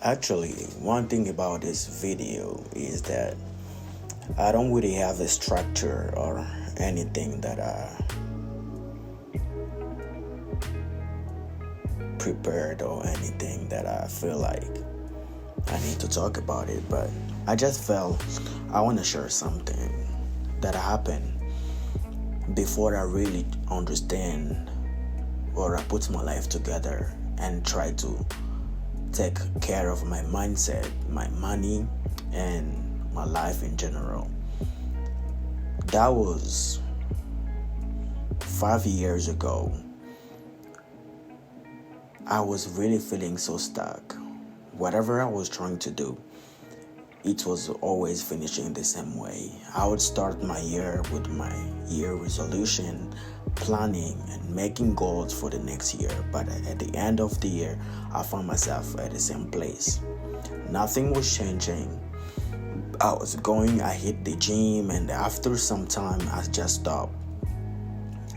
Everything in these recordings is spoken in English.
Actually, one thing about this video is that I don't really have a structure or anything that I prepared or anything that I feel like I need to talk about it, but I just felt I want to share something that happened before I really understand or I put my life together and try to take care of my mindset, my money, and my life in general. That was 5 years ago. I was really feeling so stuck. Whatever I was trying to do, it was always finishing the same way. I would start my year with my year resolution, planning and making goals for the next year, but at the end of the year, I found myself at the same place. Nothing was changing. I hit the gym, and after some time, I just stopped.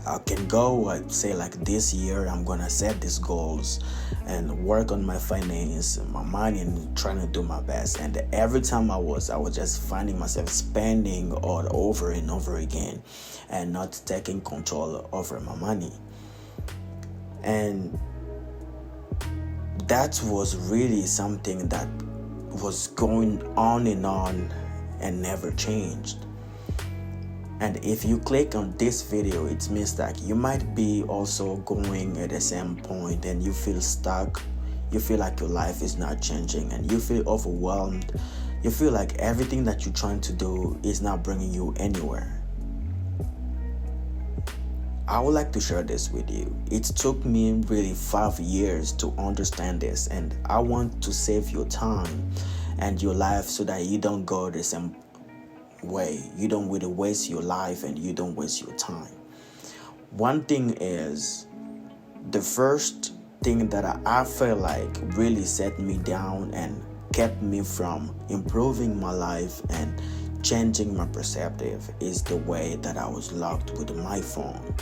I can go, I'd say like this year, I'm gonna set these goals and work on my finance, my money, and trying to do my best. And every time I was just finding myself spending all over and over again and not taking control over my money. And that was really something that was going on and never changed. And if you click on this video, it means that you might be also going at the same point and you feel stuck. You feel like your life is not changing and you feel overwhelmed. You feel like everything that you're trying to do is not bringing you anywhere. I would like to share this with you. It took me really 5 years to understand this, and I want to save your time and your life so that you don't go the same way. You don't really waste your life and you don't waste your time. One thing is, the first thing that I felt like really set me down and kept me from improving my life and changing my perspective is the way that I was locked with my phone.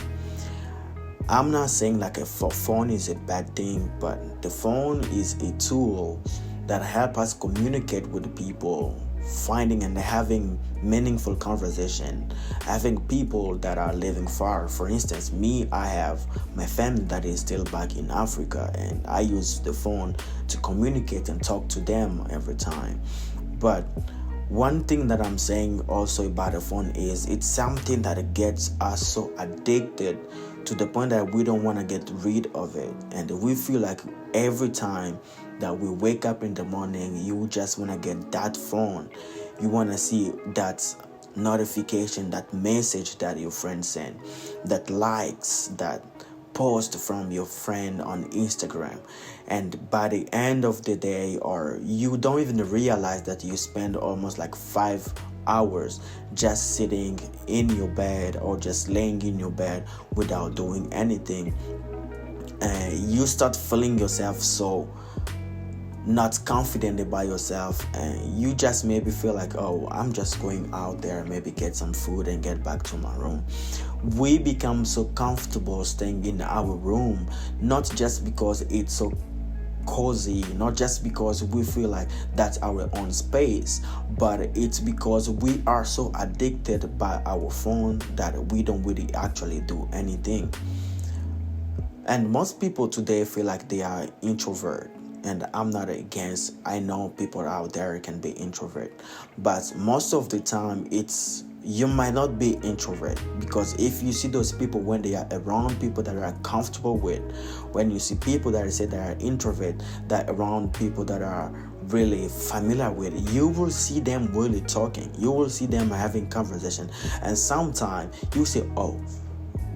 I'm not saying like a phone is a bad thing, but the phone is a tool that help us communicate with people, finding and having meaningful conversation, having people that are living far. For instance, me, I have my family that is still back in Africa, and I use the phone to communicate and talk to them every time. But one thing that I'm saying also about the phone is it's something that gets us so addicted to the point that we don't want to get rid of it. And we feel like every time that we wake up in the morning, you just want to get that phone. You want to see that notification, that message that your friend sent, that likes, that post from your friend on Instagram. And by the end of the day, or you don't even realize that you spend almost like 5 hours just sitting in your bed or just laying in your bed without doing anything. And you start feeling yourself so not confident about yourself, and you just maybe feel like, oh, I'm just going out there, maybe get some food and get back to my room. We become so comfortable staying in our room, not just because it's so cozy, not just because we feel like that's our own space, but it's because we are so addicted by our phone that we don't really actually do anything. And most people today feel like they are introvert. And I'm not against, I know people out there can be introvert, but most of the time you might not be introvert, because if you see those people when they are around people that are comfortable with, when you see people that say they are introvert that around people that are really familiar with, you will see them really talking, you will see them having conversation, and sometimes you say, oh,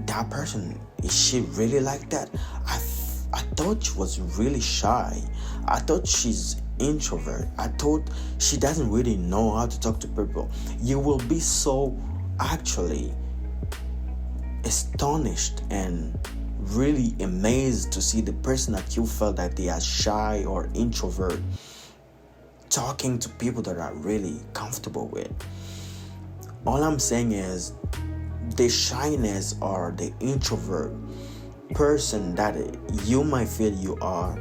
that person, is she really like that? I thought she was really shy. I thought she's introvert. I thought she doesn't really know how to talk to people. You will be so actually astonished and really amazed to see the person that you felt that they are shy or introvert talking to people that are really comfortable with. All I'm saying is the shyness or the introvert person that you might feel you are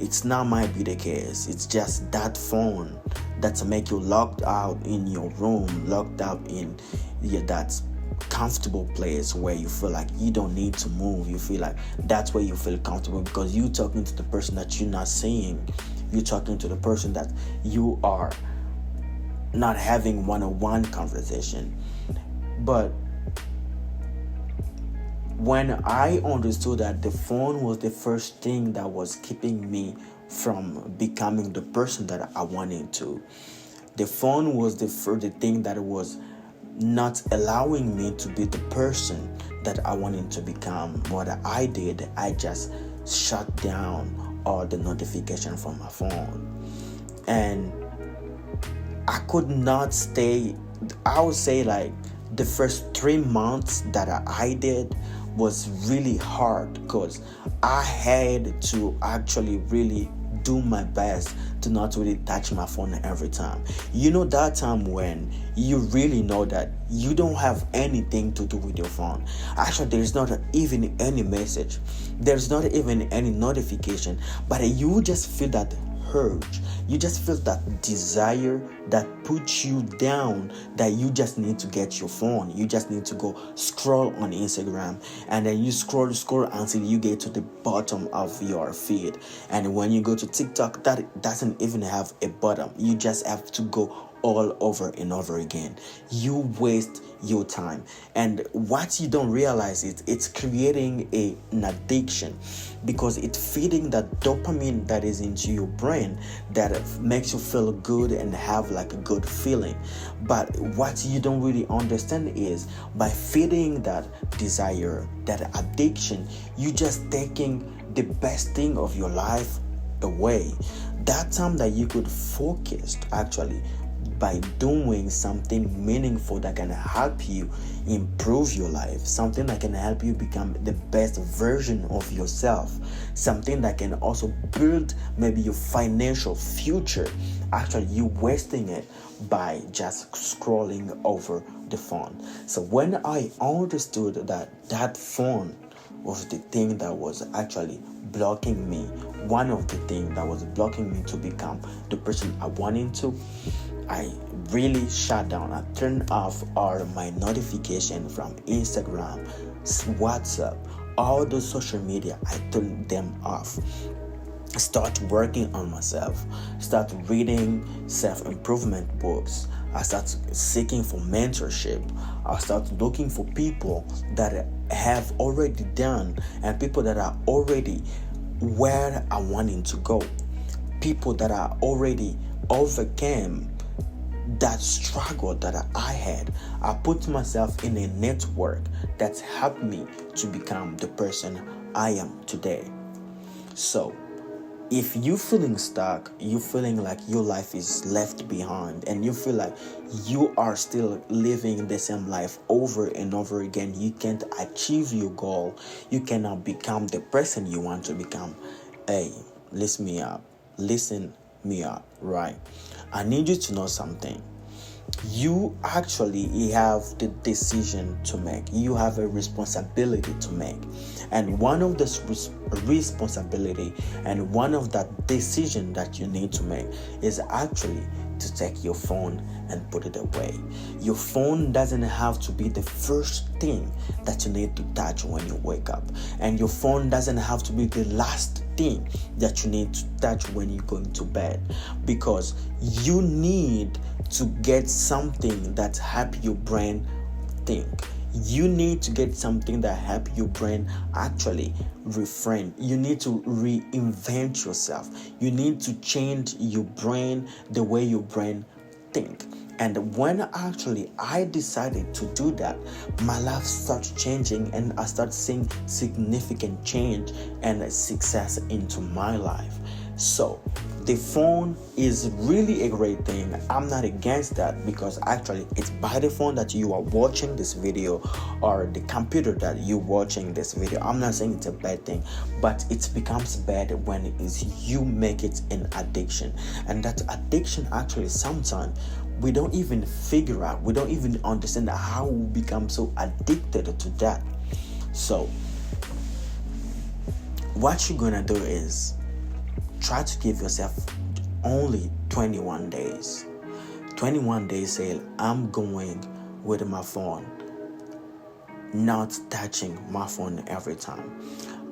it's not might be the case. It's just that phone that make you locked out in your room, locked out in that comfortable place where you feel like you don't need to move. You feel like that's where you feel comfortable because you talking to the person that you're not seeing. You're talking to the person that you are not having one-on-one conversation. But when I understood that the phone was the first thing that was keeping me from becoming the person that I wanted to, the phone was the thing that was not allowing me to be the person that I wanted to become. What I did, I just shut down all the notification from my phone. And I could not stay. I would say like the first 3 months that I did was really hard because I had to actually really do my best to not really touch my phone every time. You know that time when you really know that you don't have anything to do with your phone. Actually, there's not even any message. There's not even any notification. But you just feel that urge. You just feel that desire that puts you down, that you just need to get your phone. You just need to go scroll on Instagram, and then you scroll until you get to the bottom of your feed. And when you go to TikTok, that doesn't even have a bottom. You just have to go all over and over again. You waste your time, and what you don't realize is it's creating an addiction, because it's feeding that dopamine that is into your brain that makes you feel good and have like a good feeling. But what you don't really understand is by feeding that desire, that addiction, you just taking the best thing of your life away. That time that you could focus actually by doing something meaningful that can help you improve your life, something that can help you become the best version of yourself, something that can also build maybe your financial future. Actually, you wasting it by just scrolling over the phone. So when I understood that phone was the thing that was actually blocking me, one of the things that was blocking me to become the person I wanted to, I really shut down. I turned off all my notification from Instagram, WhatsApp, all the social media. I turned them off. Start working on myself. Start reading self-improvement books. I start seeking for mentorship. I start looking for people that have already done and people that are already where I wanted to go. People that are already overcame that struggle that I had. I put myself in a network that's helped me to become the person I am today. So if you feeling stuck, you feeling like your life is left behind, and you feel like you are still living the same life over and over again, you can't achieve your goal, you cannot become the person you want to become, hey, listen me up, right? I need you to know something. You actually have the decision to make. You have a responsibility to make. And one of this responsibility and one of that decision that you need to make is actually to take your phone and put it away. Your phone doesn't have to be the first thing that you need to touch when you wake up. And your phone doesn't have to be the last thing that you need to touch when you're going to bed. Because you need to get something that help your brain think. You need to get something that help your brain actually refrain. You need to reinvent yourself. You need to change your brain, the way your brain think. And when actually I decided to do that, my life started changing and I started seeing significant change and success into my life. So the phone is really a great thing. I'm not against that, because actually it's by the phone that you are watching this video or the computer that you're watching this video. I'm not saying it's a bad thing, but it becomes bad when it is you make it an addiction. And that addiction actually sometimes we don't even figure out, we don't even understand how we become so addicted to that. So what you're gonna do is try to give yourself only 21 days. 21 days say, I'm going with my phone, not touching my phone every time.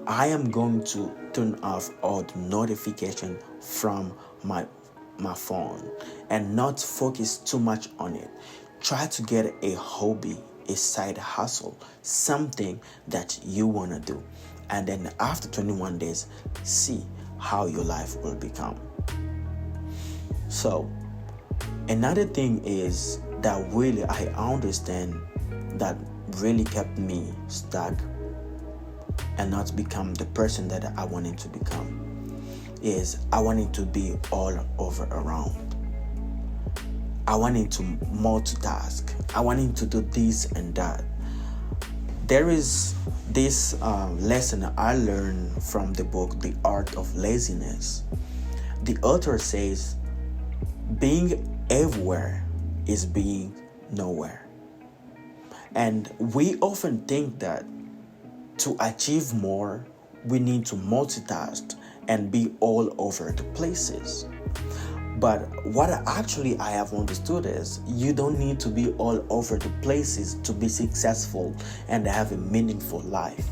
I am going to turn off all the notification from my phone and not focus too much on it. Try to get a hobby, a side hustle, something that you want to do. And then after 21 days, see how your life will become. So, another thing is that really I understand that really kept me stuck and not become the person that I wanted to become is I wanted to be all over around. I wanted to multitask. I wanted to do this and that. There is this lesson I learned from the book The Art of Laziness. The author says, being everywhere is being nowhere. And we often think that to achieve more, we need to multitask and be all over the places. But what actually I have understood is you don't need to be all over the places to be successful and have a meaningful life.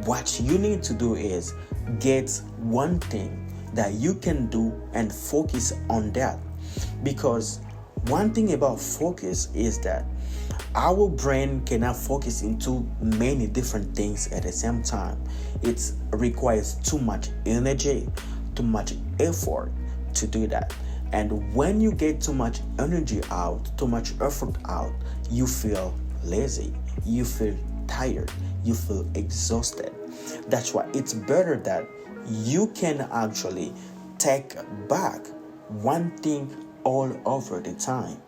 What you need to do is get one thing that you can do and focus on that. Because one thing about focus is that our brain cannot focus into many different things at the same time. It requires too much energy, too much effort to do that. And when you get too much energy out, too much effort out, you feel lazy, you feel tired, you feel exhausted. That's why it's better that you can actually take back one thing all over the time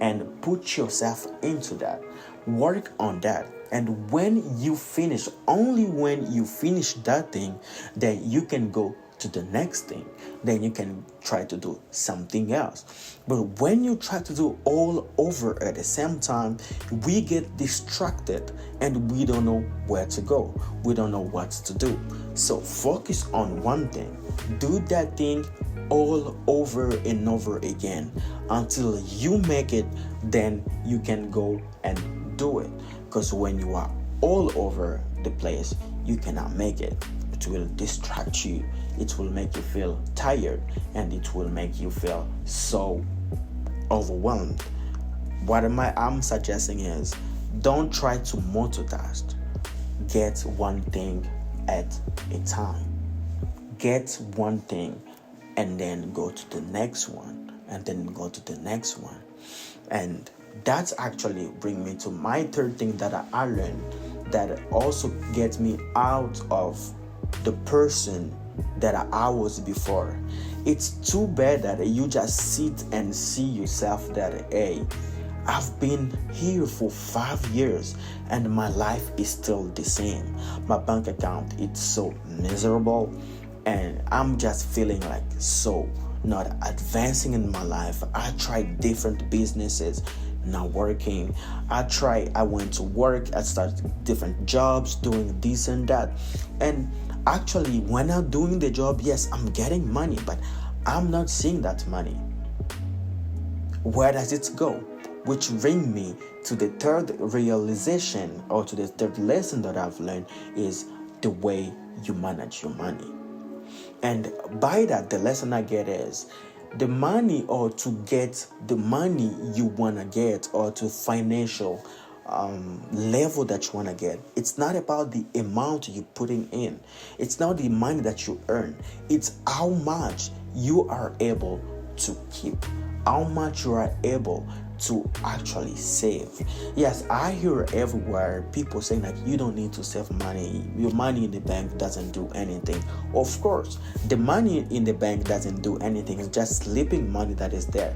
and put yourself into that. Work on that. And when you finish, only when you finish that thing, then you can go to the next thing. Then you can try to do something else. But when you try to do all over at the same time, we get distracted and we don't know where to go. We don't know what to do. So focus on one thing. Do that thing all over and over again until you make it. Then you can go and do it. Because when you are all over the place, you cannot make it. It will distract you. It will make you feel tired, and it will make you feel so overwhelmed. What I'm suggesting is don't try to multitask. Get one thing at a time. Get one thing and then go to the next one, and then go to the next one. And that's actually bring me to my third thing that I learned that also gets me out of the person that I was before. It's too bad that you just sit and see yourself that, hey, I've been here for 5 years and my life is still the same. My bank account is so miserable and I'm just feeling like so not advancing in my life. I tried different businesses, not working. I went to work, I started different jobs, doing this and that. And actually, when I'm doing the job, yes, I'm getting money, but I'm not seeing that money. Where does it go? Which brings me to the third realization, or to the third lesson that I've learned, is the way you manage your money. And by that, the lesson I get is the money, or to get the money you want to get, or to financial level that you want to get. It's not about the amount you're putting in. It's not the money that you earn. It's how much you are able to keep, how much you are able to actually save. Yes, I hear everywhere people saying like you don't need to save money. Your money in the bank doesn't do anything. Of course, the money in the bank doesn't do anything. It's just sleeping money that is there.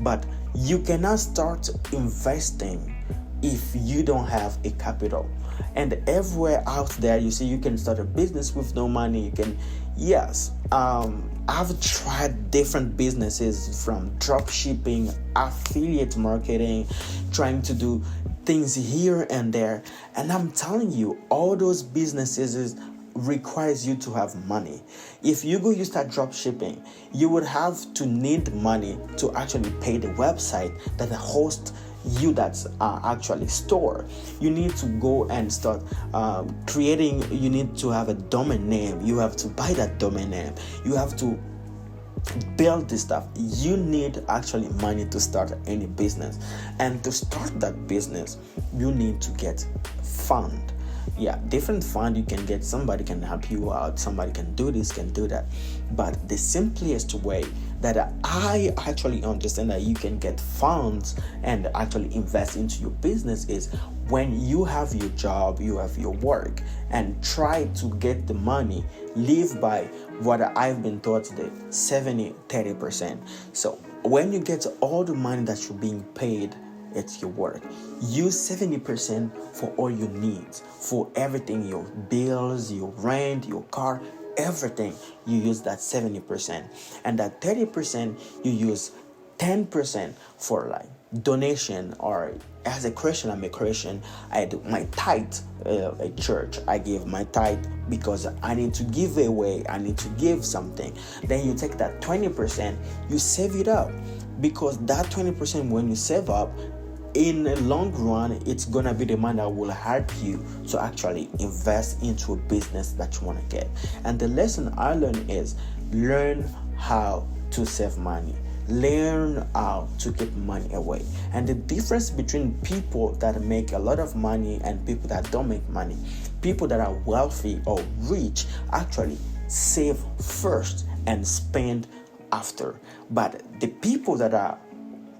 But you cannot start investing if you don't have a capital. And everywhere out there, you see, you can start a business with no money. You can, yes, I've tried different businesses, from drop shipping, affiliate marketing, trying to do things here and there. And I'm telling you, all those businesses requires you to have money. If you start drop shipping, you would have to need money to actually pay the website that hosts you, that's actually store. You need to go and start creating. You need to have a domain name. You have to buy that domain name. You have to build this stuff. You need actually money to start any business, and to start that business you need to get fund. Different fund you can get. Somebody can help you out, somebody can do this, can do that. But the simplest way that I actually understand that you can get funds and actually invest into your business is when you have your job, you have your work, and try to get the money. Live by what I've been taught today, 70-30%. So when you get all the money that you're being paid, it's your work. Use 70% for all your needs, for everything, your bills, your rent, your car, everything. You use that 70%, and that 30% you use 10% for like donation. Or as a Christian, I'm a Christian, I do my tithe at church. I give my tithe because I need to give away, I need to give something. Then you take that 20%, you save it up, because that 20% when you save up, in the long run, it's gonna be the money that will help you to actually invest into a business that you want to get. And the lesson I learned is learn how to save money. Learn how to keep money away. And the difference between people that make a lot of money and people that don't make money, people that are wealthy or rich actually save first and spend after. But the people that are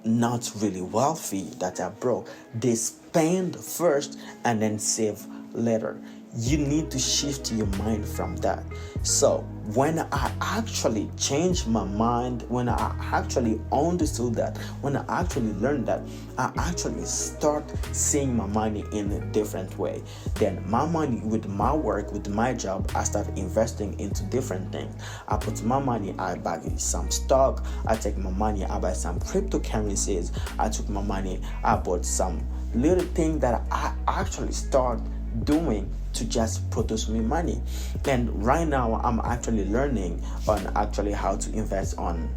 not really wealthy, that are broke, they spend first and then save later. You need to shift your mind from that. So when I actually changed my mind, when I actually understood that, when I actually learned that, I actually start seeing my money in a different way. Then my money, with my work, with my job, I start investing into different things. I put my money, I buy some stock, I take my money, I buy some cryptocurrencies, I took my money, I bought some little thing that I actually start doing to just produce me money. And right now I'm actually learning on actually how to invest on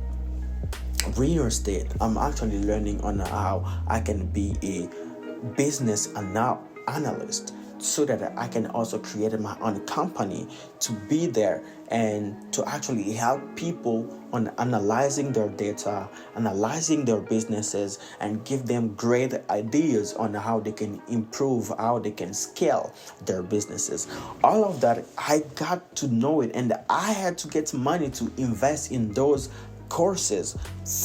real estate. I'm actually learning on how I can be a business analyst, so that I can also create my own company to be there and to actually help people on analyzing their data, analyzing their businesses, and give them great ideas on how they can improve, how they can scale their businesses. All of that, I got to know it, and I had to get money to invest in those courses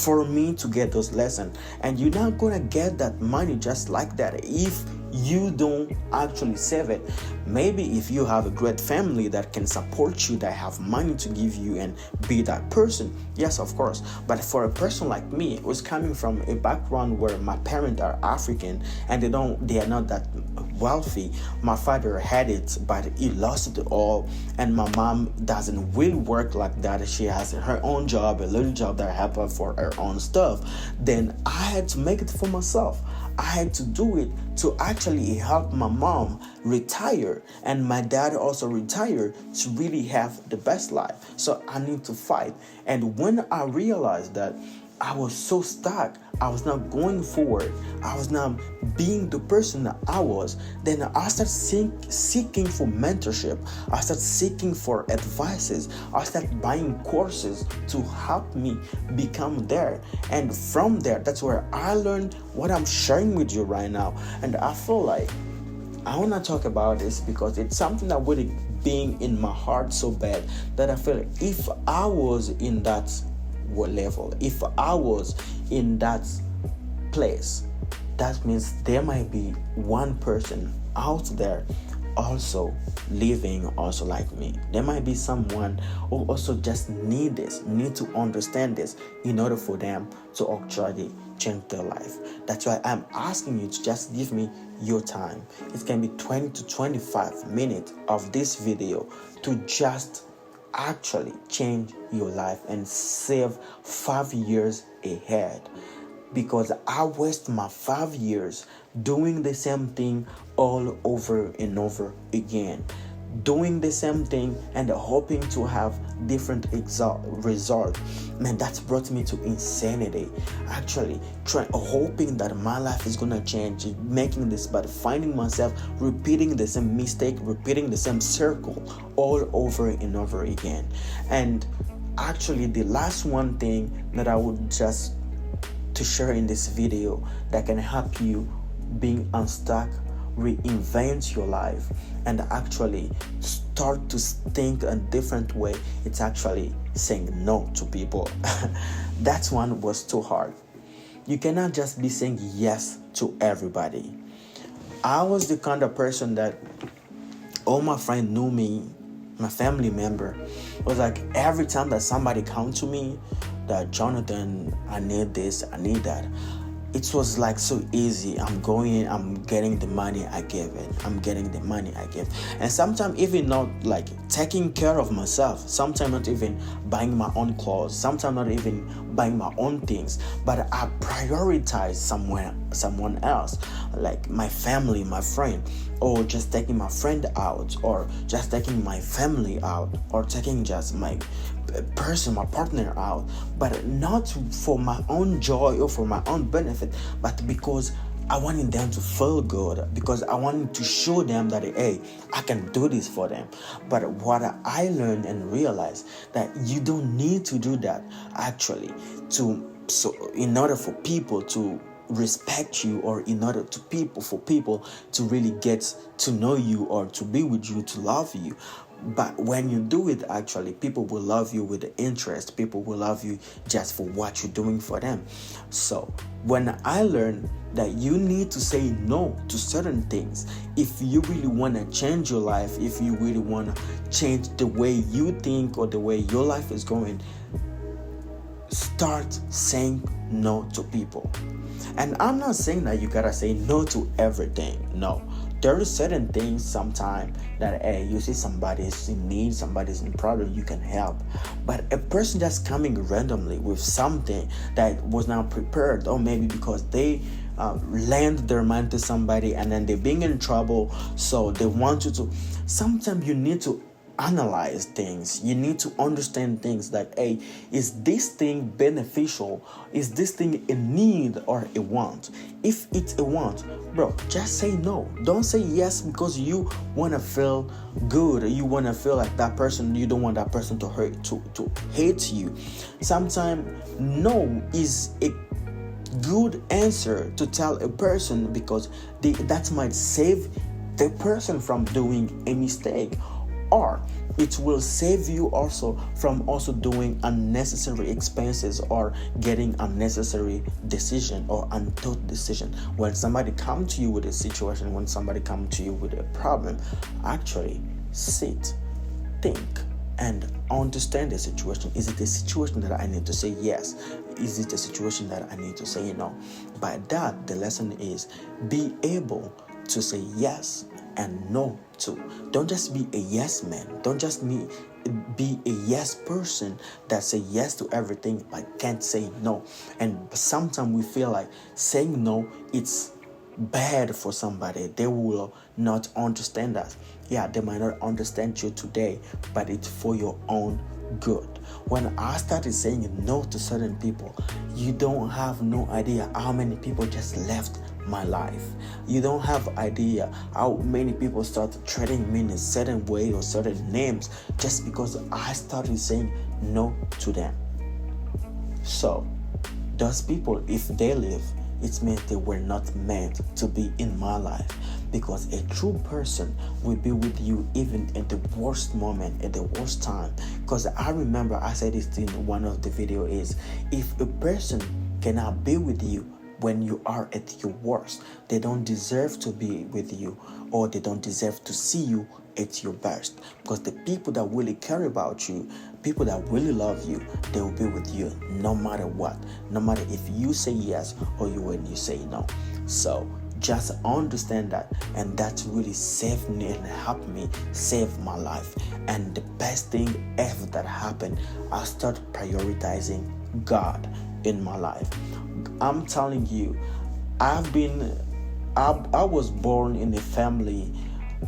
for me to get those lessons. And you're not gonna get that money just like that if you don't actually save it. Maybe if you have a great family that can support you, that have money to give you, and be that person, yes, of course. But for a person like me, who's coming from a background where my parents are African and they are not that wealthy. My father had it, but he lost it all. And my mom doesn't really work like that. She has her own job, a little job that help her for her own stuff. Then I had to make it for myself. I had to do it to actually help my mom retire, and my dad also retire, to really have the best life. So I need to fight. And when I realized that I was so stuck, I was not going forward, I was not being the person that I was, then I started seeking for mentorship. I started seeking for advices. I started buying courses to help me become there. And from there, that's where I learned what I'm sharing with you right now. And I feel like I want to talk about this because it's something that would be in my heart so bad that I feel like if I was in that level, if I was in that place, that means there might be one person out there also living also like me. There might be someone who also just need to understand this in order for them to actually change their life. That's why I'm asking you to just give me your time. It can be 20 to 25 minutes of this video to just actually change your life and save 5 years ahead. Because I waste my 5 years doing the same thing all over and over again. doing the same thing and hoping to have different result. Man, that's brought me to insanity. Actually, hoping that my life is gonna change, making this, but finding myself repeating the same mistake, repeating the same circle all over and over again. And actually, the last one thing that I would just to share in this video that can help you being unstuck, reinvent your life, and actually start to think a different way, it's actually saying no to people. That one was too hard. You cannot just be saying yes to everybody. I was the kind of person that all my friends knew me, my family member was like, every time that somebody come to me that, Jonathan, I need this, I need that, it was like so easy. I'm getting the money, I give it. I'm getting the money, I give. And sometimes even not like taking care of myself. Sometimes not even buying my own clothes. Sometimes not even buying my own things. But I prioritize someone else, like my family, my friend, or just taking my friend out, or just taking my family out, or taking just my partner out, but not for my own joy or for my own benefit, but because I wanted them to feel good, because I wanted to show them that, hey, I can do this for them. But what I learned and realized that you don't need to do that actually so in order for people to respect you, or in order for people to really get to know you, or to be with you, to love you. But when you do it, actually, people will love you with interest. People will love you just for what you're doing for them. So when I learned that you need to say no to certain things, if you really want to change your life, if you really want to change the way you think or the way your life is going, start saying no to people. And I'm not saying that you gotta say no to everything. No. There are certain things sometimes that, hey, you see somebody's in need, somebody's in problem, you can help. But a person just coming randomly with something that was not prepared, or maybe because they lend their money to somebody and then they're being in trouble, so they want you to. Sometimes you need to analyze things. You need to understand things like, hey, is this thing beneficial? Is this thing a need or a want? If it's a want, bro, just say no. Don't say yes because you want to feel good, or you want to feel like that person, you don't want that person to hate you. Sometimes no is a good answer to tell a person, because that might save the person from doing a mistake, or it will save you also from also doing unnecessary expenses or getting unnecessary decision or unthought decision. When somebody come to you with a situation, when somebody come to you with a problem, actually sit, think, and understand the situation. Is it a situation that I need to say yes? Is it a situation that I need to say no? By that, the lesson is be able to say yes and no too. Don't just be a yes man. Don't just be a yes person that say yes to everything but can't say no. And sometimes we feel like saying no, it's bad for somebody. They will not understand that. Yeah, they might not understand you today, but it's for your own good. When I started saying no to certain people, you don't have no idea how many people just left my life. You don't have idea how many people start treating me in a certain way or certain names just because I started saying no to them. So those people, if they leave, it means they were not meant to be in my life, because a true person will be with you even at the worst moment, at the worst time. Because I remember I said this in one of the video is, if a person cannot be with you when you are at your worst, they don't deserve to be with you, or they don't deserve to see you at your best. Because the people that really care about you, people that really love you, they will be with you no matter what, no matter if you say yes or when you say no. So just understand that, and that really saved me and helped me save my life. And the best thing ever that happened, I started prioritizing God in my life. I'm telling you, I was born in a family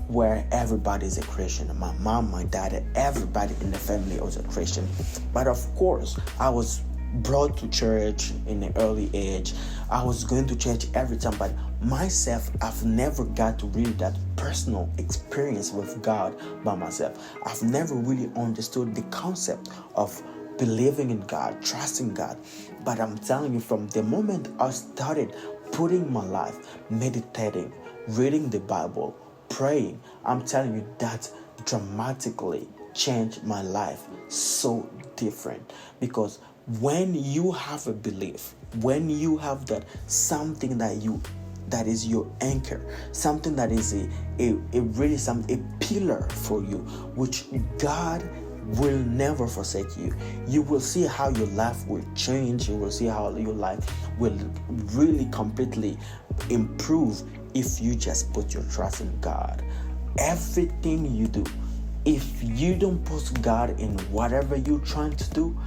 where everybody is a Christian. My mom, my dad, everybody in the family was a Christian. But of course, I was brought to church in an early age. I was going to church every time, but myself, I've never got to really that personal experience with God by myself. I've never really understood the concept of believing in God, trusting God. But I'm telling you, from the moment I started putting my life, meditating, reading the Bible, praying, I'm telling you that dramatically changed my life so different. Because when you have a belief, when you have that something that is your anchor, something that is a really a pillar for you, which God will never forsake you. You will see how your life will change. You will see how your life will really completely improve if you just put your trust in God. Everything you do, if you don't put God in whatever you're trying to do,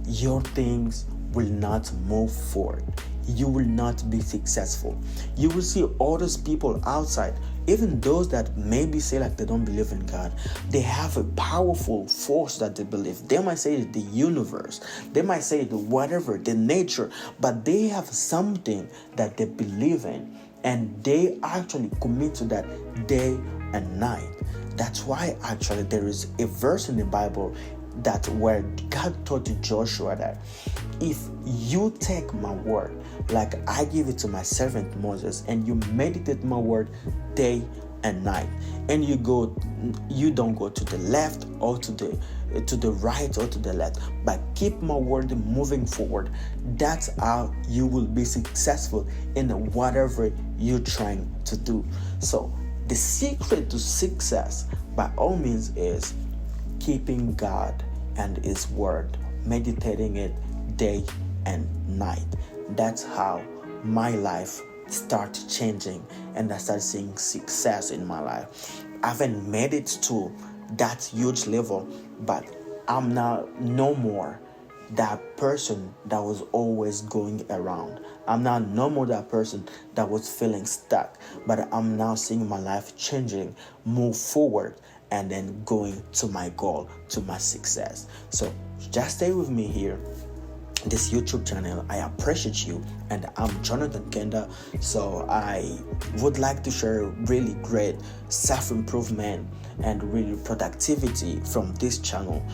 your things will not move forward. You will not be successful. You will see all those people outside, even those that maybe say like they don't believe in God, they have a powerful force that they believe. They might say the universe, they might say the whatever, the nature, but they have something that they believe in, and they actually commit to that day and night. That's why actually there is a verse in the Bible that where God told to Joshua that if you take my word like I give it to my servant Moses, and you meditate my word day and night, and you don't go to the left or to the right or to the left, but keep my word moving forward, that's how you will be successful in whatever you're trying to do. So the secret to success by all means is keeping God and His word, meditating it day and night. That's how my life started changing, and I started seeing success in my life. I haven't made it to that huge level, but I'm now no more that person that was always going around. I'm now no more that person that was feeling stuck, but I'm now seeing my life changing, move forward, and then going to my goal, to my success. So just stay with me here, this YouTube channel. I appreciate you, and I'm Jonathan Kenda. So I would like to share really great self-improvement and really productivity from this channel,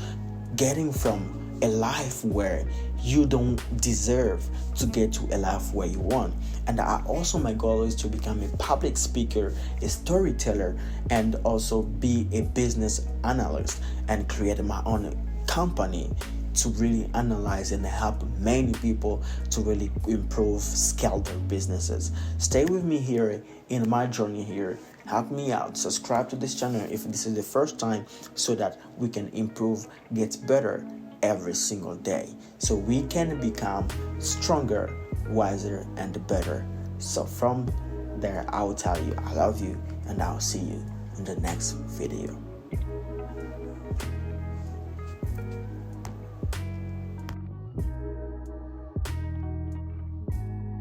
getting from a life where you don't deserve to get to a life where you want. And my goal is to become a public speaker, a storyteller, and also be a business analyst and create my own company to really analyze and help many people to really improve, scale their businesses. Stay with me here in my journey here. Help me out. Subscribe to this channel if this is the first time, so that we can improve, get better every single day, so we can become stronger, wiser, and better. So from there, I will tell you I love you, and I'll see you in the next video.